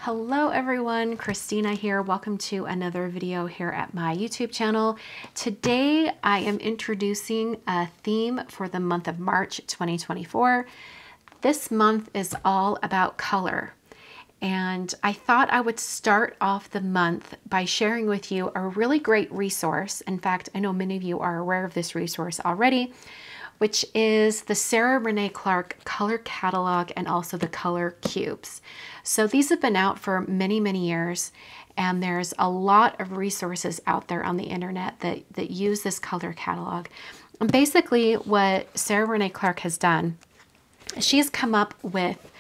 Hello everyone, Christina here. Welcome to another video here at my YouTube channel. Today I am introducing a theme for the month of March 2024. This month is all about color. And I thought I would start off the month by sharing with you a really great resource. In fact, I know many of you are aware of this resource already, which is the Sarah Renae Clark Color Catalog and also the Color Cubes. So these have been out for many, many years, and there's a lot of resources out there on the internet that use this color catalog. And basically what Sarah Renae Clark has done, she's come up with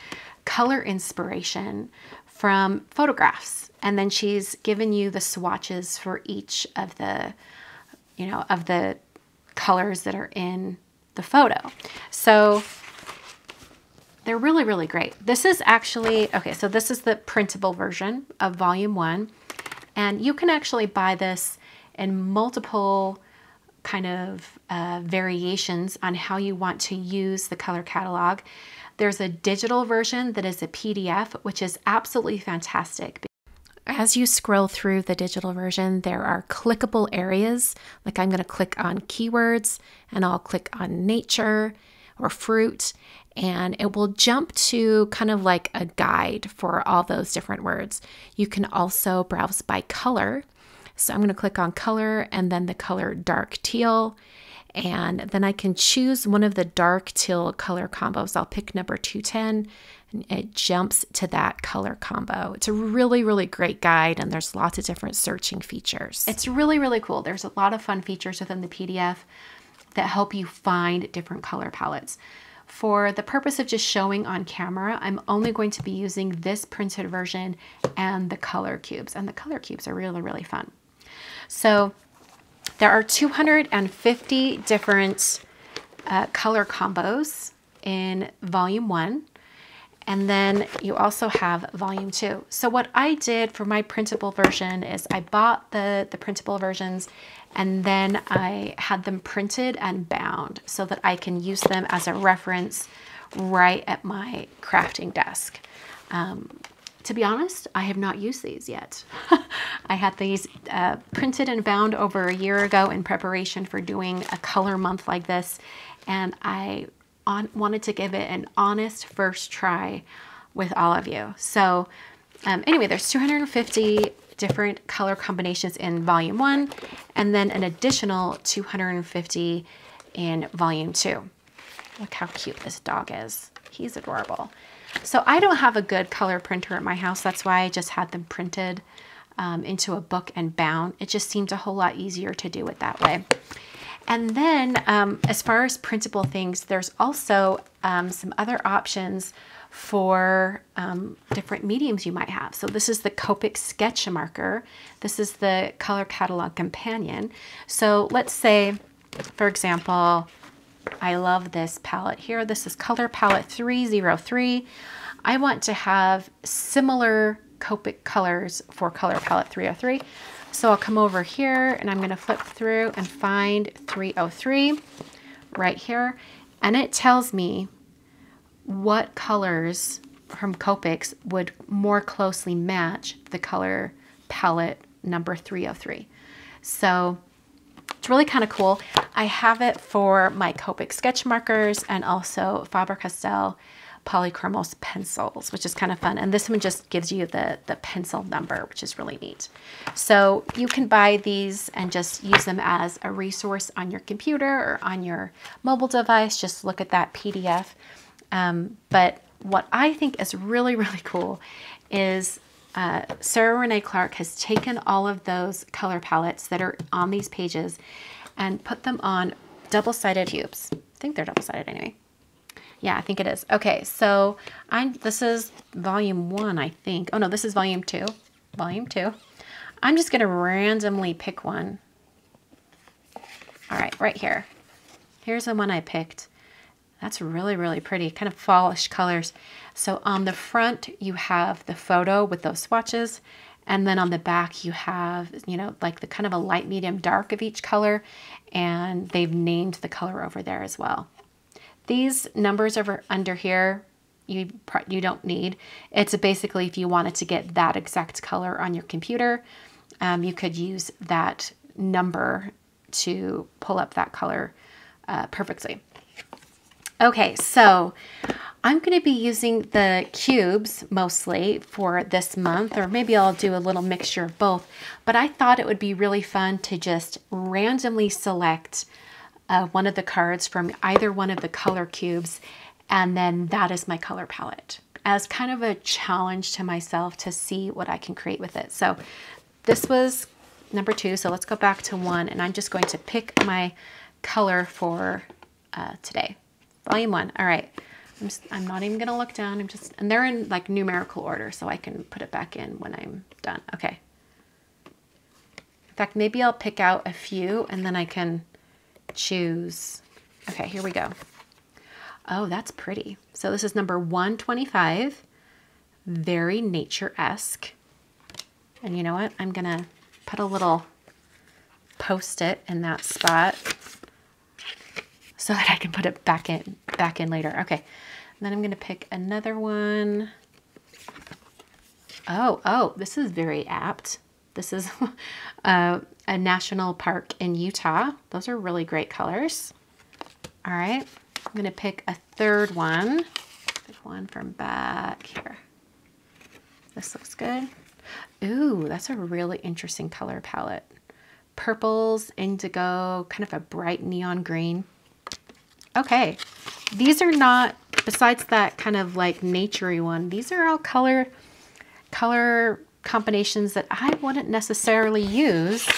color inspiration from photographs, and then she's given you the swatches for each of the, of the colors that are in the photo. So they're really, really great. This is actually, okay, so this is the printable version of volume 1. And you can actually buy this in multiple kind of variations on how you want to use the color catalog. There's a digital version that is a PDF, which is absolutely fantastic. As you scroll through the digital version, there are clickable areas. Like I'm going to click on keywords and I'll click on nature or fruit, and it will jump to kind of like a guide for all those different words. You can also browse by color. So I'm going to click on color and then the color dark teal. And then I can choose one of the dark teal color combos. I'll pick number 210 and it jumps to that color combo. It's a really, really great guide, and there's lots of different searching features. It's really, really cool. There's a lot of fun features within the PDF that help you find different color palettes. For the purpose of just showing on camera, I'm only going to be using this printed version and the color cubes. And the color cubes are really, really fun. So there are 250 different color combos in volume 1. And then you also have volume 2. So what I did for my printable version is I bought the printable versions, and then I had them printed and bound so that I can use them as a reference right at my crafting desk. To be honest, I have not used these yet. I had these printed and bound over a year ago in preparation for doing a color month like this, and I wanted to give it an honest first try with all of you. So anyway, there's 250 different color combinations in volume 1, and then an additional 250 in volume 2. Look how cute this dog is. He's adorable. So I don't have a good color printer at my house. That's why I just had them printed into a book and bound. It just seemed a whole lot easier to do it that way. And then as far as printable things, there's also some other options for different mediums you might have. So this is the Copic Sketch Marker. This is the Color Catalog Companion. So let's say, for example, I love this palette here. This is Color Palette 303. I want to have similar Copic colors for Color Palette 303. So I'll come over here and I'm going to flip through and find 303 right here. And it tells me what colors from Copics would more closely match the color palette number 303. So it's really kind of cool. I have it for my Copic sketch markers and also Faber-Castell Polychromos pencils, which is kind of fun. And this one just gives you the pencil number, which is really neat. So you can buy these and just use them as a resource on your computer or on your mobile device. Just look at that PDF. But what I think is really, really cool is Sarah Renae Clark has taken all of those color palettes that are on these pages and put them on double-sided cubes. I think they're double-sided anyway. Yeah, I think it is. Okay, so this is volume 1, I think. Oh no, this is volume 2. Volume 2. I'm just gonna randomly pick one. All right, right here. Here's the one I picked. That's really, really pretty, kind of fallish colors. So on the front, you have the photo with those swatches. And then on the back, you have, like the kind of a light, medium, dark of each color. And they've named the color over there as well. These numbers over under here you don't need. It's basically if you wanted to get that exact color on your computer, you could use that number to pull up that color perfectly. Okay, so I'm going to be using the cubes mostly for this month, or maybe I'll do a little mixture of both, but I thought it would be really fun to just randomly select one of the cards from either one of the color cubes, and then that is my color palette, as kind of a challenge to myself to see what I can create with it. So this was number 2, so let's go back to 1, and I'm just going to pick my color for today. Volume 1. All right. I'm not even going to look down. And they're in like numerical order, so I can put it back in when I'm done. Okay. In fact, maybe I'll pick out a few and then I can choose. Okay, here we go. Oh, that's pretty. So this is number 125. Very nature-esque. And you know what? I'm going to put a little Post-it in that spot so that I can put it back in later. Okay. And then I'm going to pick another one. Oh, this is very apt. This is a national park in Utah. Those are really great colors. All right. I'm going to pick a third one. Pick one from back here. This looks good. Ooh, that's a really interesting color palette. Purples, indigo, kind of a bright neon green. Okay, these are not, besides that kind of like naturey one, these are all color combinations that I wouldn't necessarily use.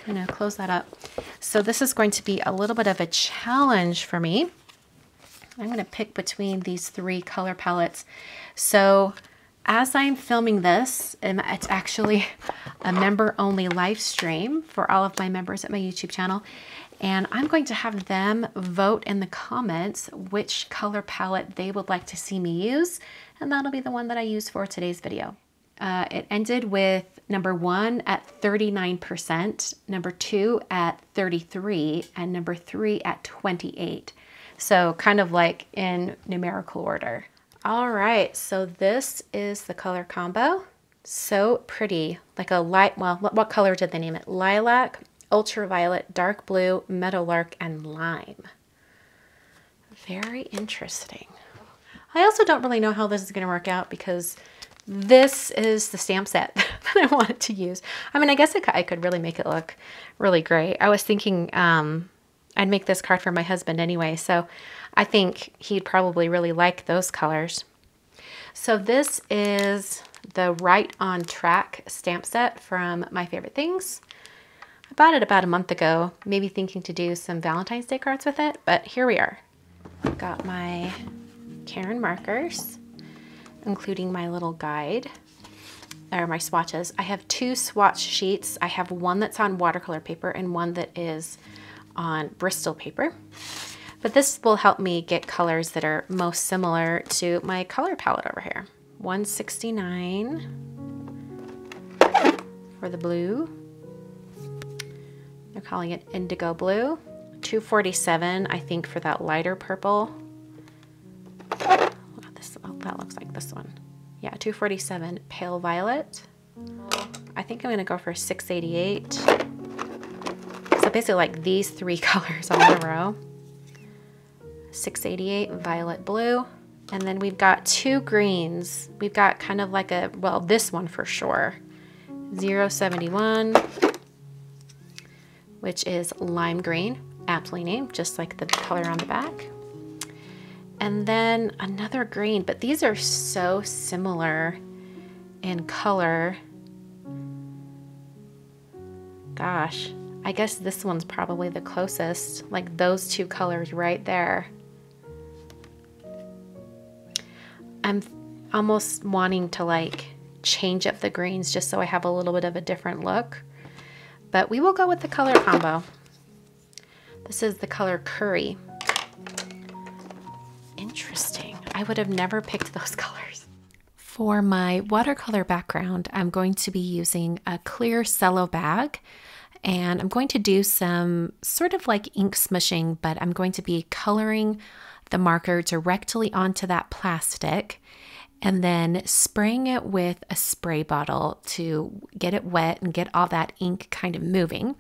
I'm gonna close that up. So this is going to be a little bit of a challenge for me. I'm gonna pick between these 3 color palettes. So as I'm filming this, and it's actually a member-only live stream for all of my members at my YouTube channel, and I'm going to have them vote in the comments which color palette they would like to see me use, and that'll be the one that I use for today's video. It ended with number 1 at 39%, number 2 at 33%, and number 3 at 28%. So kind of like in numerical order. All right, so this is the color combo. So pretty, like a light, well, what color did they name it? Lilac, ultraviolet, dark blue, meadowlark, and lime. Very interesting. I also don't really know how this is going to work out because this is the stamp set that I wanted to use. I mean, I guess I could really make it look really great. I was thinking I'd make this card for my husband anyway, so I think he'd probably really like those colors. So this is the Right on Track stamp set from My Favorite Things. I bought it about a month ago, maybe thinking to do some Valentine's Day cards with it, but here we are. I've got my Caron markers, including my little guide, or my swatches. I have 2 swatch sheets. I have one that's on watercolor paper and one that is on Bristol paper. But this will help me get colors that are most similar to my color palette over here. 169 for the blue. They're calling it indigo blue. 247, I think, for that lighter purple. That looks like this one. Yeah, 247, pale violet. I think I'm gonna go for 688. So basically like these 3 colors all in a row. 688, violet blue. And then we've got 2 greens. We've got kind of like a, well, this one for sure. 071, which is lime green, aptly named, just like the color on the back. And then another green, but these are so similar in color. Gosh, I guess this one's probably the closest, like those 2 colors right there. I'm almost wanting to like change up the greens just so I have a little bit of a different look, but we will go with the color combo. This is the color Curry. Interesting. I would have never picked those colors. For my watercolor background, I'm going to be using a clear cello bag, and I'm going to do some sort of like ink smushing, but I'm going to be coloring the marker directly onto that plastic and then spraying it with a spray bottle to get it wet and get all that ink kind of moving.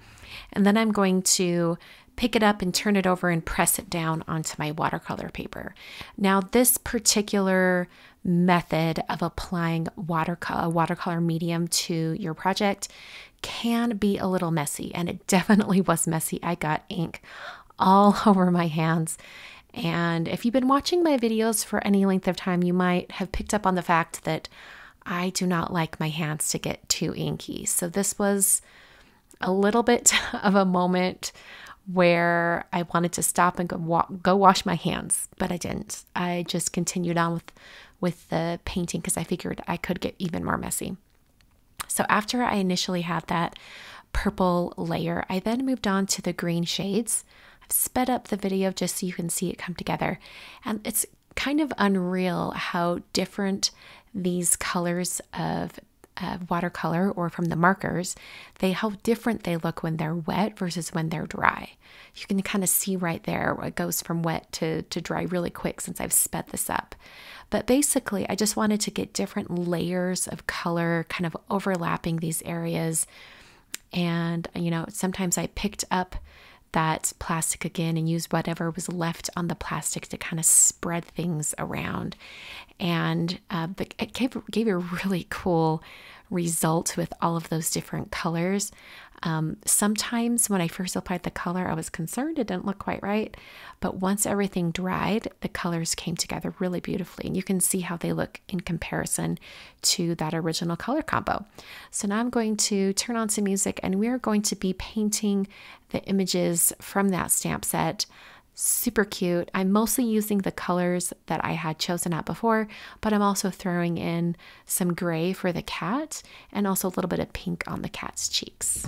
And then I'm going to pick it up and turn it over and press it down onto my watercolor paper. Now, this particular method of applying watercolor medium to your project can be a little messy, and it definitely was messy. I got ink all over my hands. And if you've been watching my videos for any length of time, you might have picked up on the fact that I do not like my hands to get too inky. So this was a little bit of a moment where I wanted to stop and go wash my hands, but I didn't. I just continued on with the painting because I figured I could get even more messy. So after I initially had that purple layer, I then moved on to the green shades. I've sped up the video just so you can see it come together. And it's kind of unreal how different these colors of watercolor or from the markers, how different they look when they're wet versus when they're dry. You can kind of see right there it goes from wet to dry really quick since I've sped this up. But basically, I just wanted to get different layers of color kind of overlapping these areas. And, sometimes I picked up that plastic again and used whatever was left on the plastic to kind of spread things around. And it gave a really cool result with all of those different colors. Sometimes when I first applied the color, I was concerned it didn't look quite right. But once everything dried, the colors came together really beautifully. And you can see how they look in comparison to that original color combo. So now I'm going to turn on some music and we're going to be painting the images from that stamp set. Super cute. I'm mostly using the colors that I had chosen out before, but I'm also throwing in some gray for the cat and also a little bit of pink on the cat's cheeks.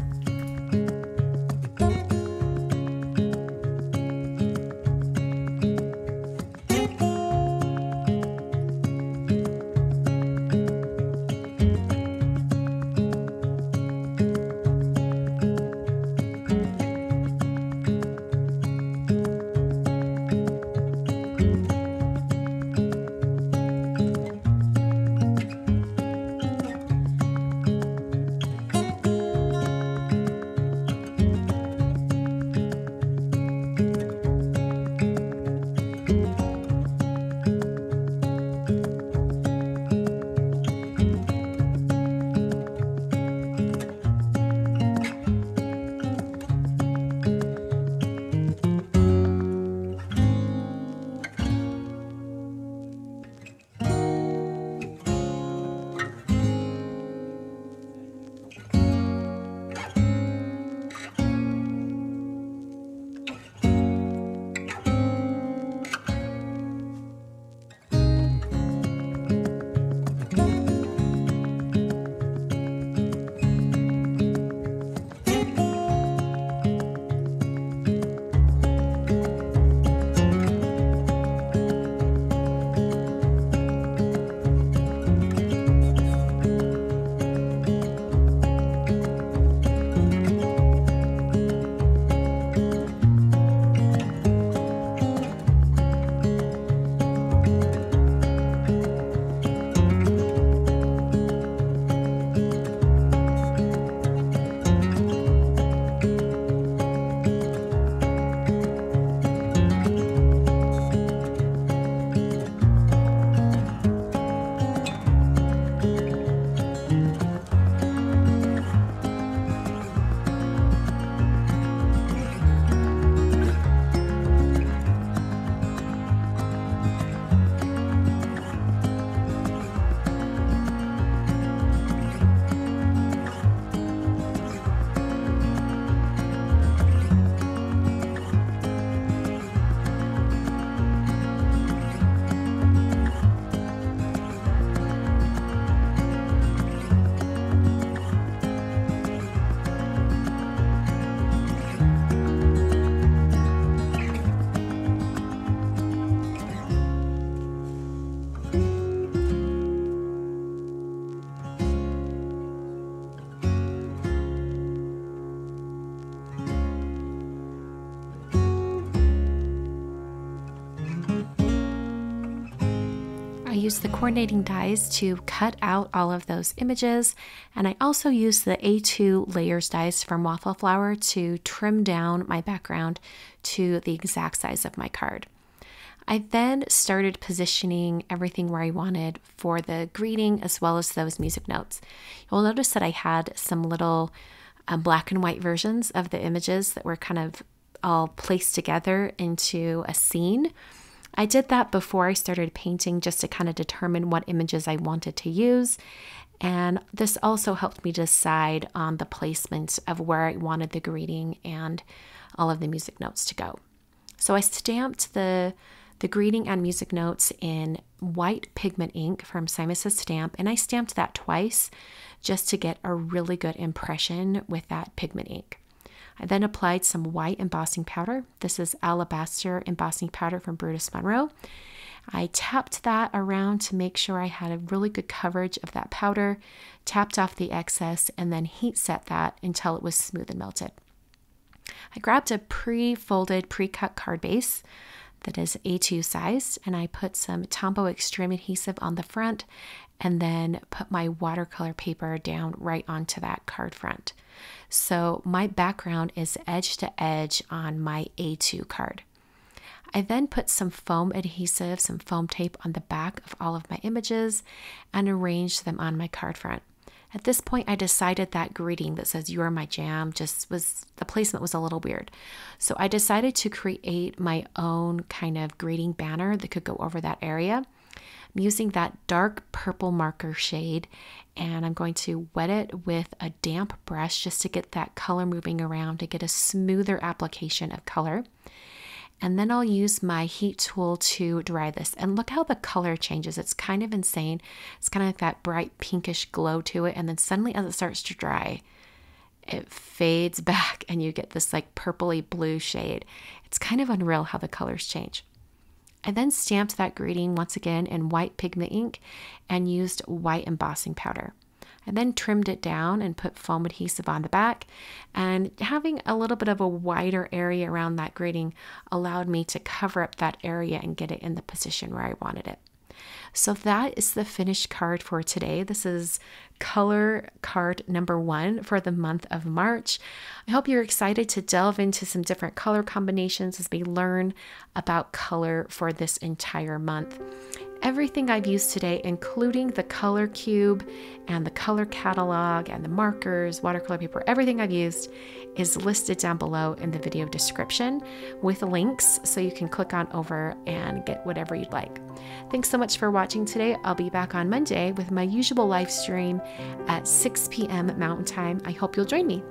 used the coordinating dies to cut out all of those images, and I also used the A2 layers dies from Waffle Flower to trim down my background to the exact size of my card. I then started positioning everything where I wanted for the greeting as well as those music notes. You'll notice that I had some little black and white versions of the images that were kind of all placed together into a scene. I did that before I started painting just to kind of determine what images I wanted to use. And this also helped me decide on the placement of where I wanted the greeting and all of the music notes to go. So I stamped the greeting and music notes in white pigment ink from Simon Says Stamp, and I stamped that twice just to get a really good impression with that pigment ink. I then applied some white embossing powder. This is Alabaster embossing powder from Brutus Monroe. I tapped that around to make sure I had a really good coverage of that powder, tapped off the excess, and then heat set that until it was smooth and melted. I grabbed a pre-folded, pre-cut card base that is A2 sized, and I put some Tombow Extreme adhesive on the front and then put my watercolor paper down right onto that card front. So my background is edge to edge on my A2 card. I then put some foam adhesive, some foam tape on the back of all of my images and arranged them on my card front. At this point, I decided that greeting that says "You Are My Jam" the placement was a little weird. So I decided to create my own kind of greeting banner that could go over that area. I'm using that dark purple marker shade, and I'm going to wet it with a damp brush just to get that color moving around to get a smoother application of color. And then I'll use my heat tool to dry this. And look how the color changes. It's kind of insane. It's kind of like that bright pinkish glow to it. And then suddenly as it starts to dry, it fades back and you get this like purpley blue shade. It's kind of unreal how the colors change. I then stamped that greeting once again in white pigment ink and used white embossing powder. I then trimmed it down and put foam adhesive on the back, and having a little bit of a wider area around that greeting allowed me to cover up that area and get it in the position where I wanted it. So that is the finished card for today. This is color card number 1 for the month of March. I hope you're excited to delve into some different color combinations as we learn about color for this entire month. Everything I've used today, including the color cube and the color catalog and the markers, watercolor paper, everything I've used is listed down below in the video description with links so you can click on over and get whatever you'd like. Thanks so much for watching today. I'll be back on Monday with my usual live stream at 6 p.m. Mountain Time. I hope you'll join me.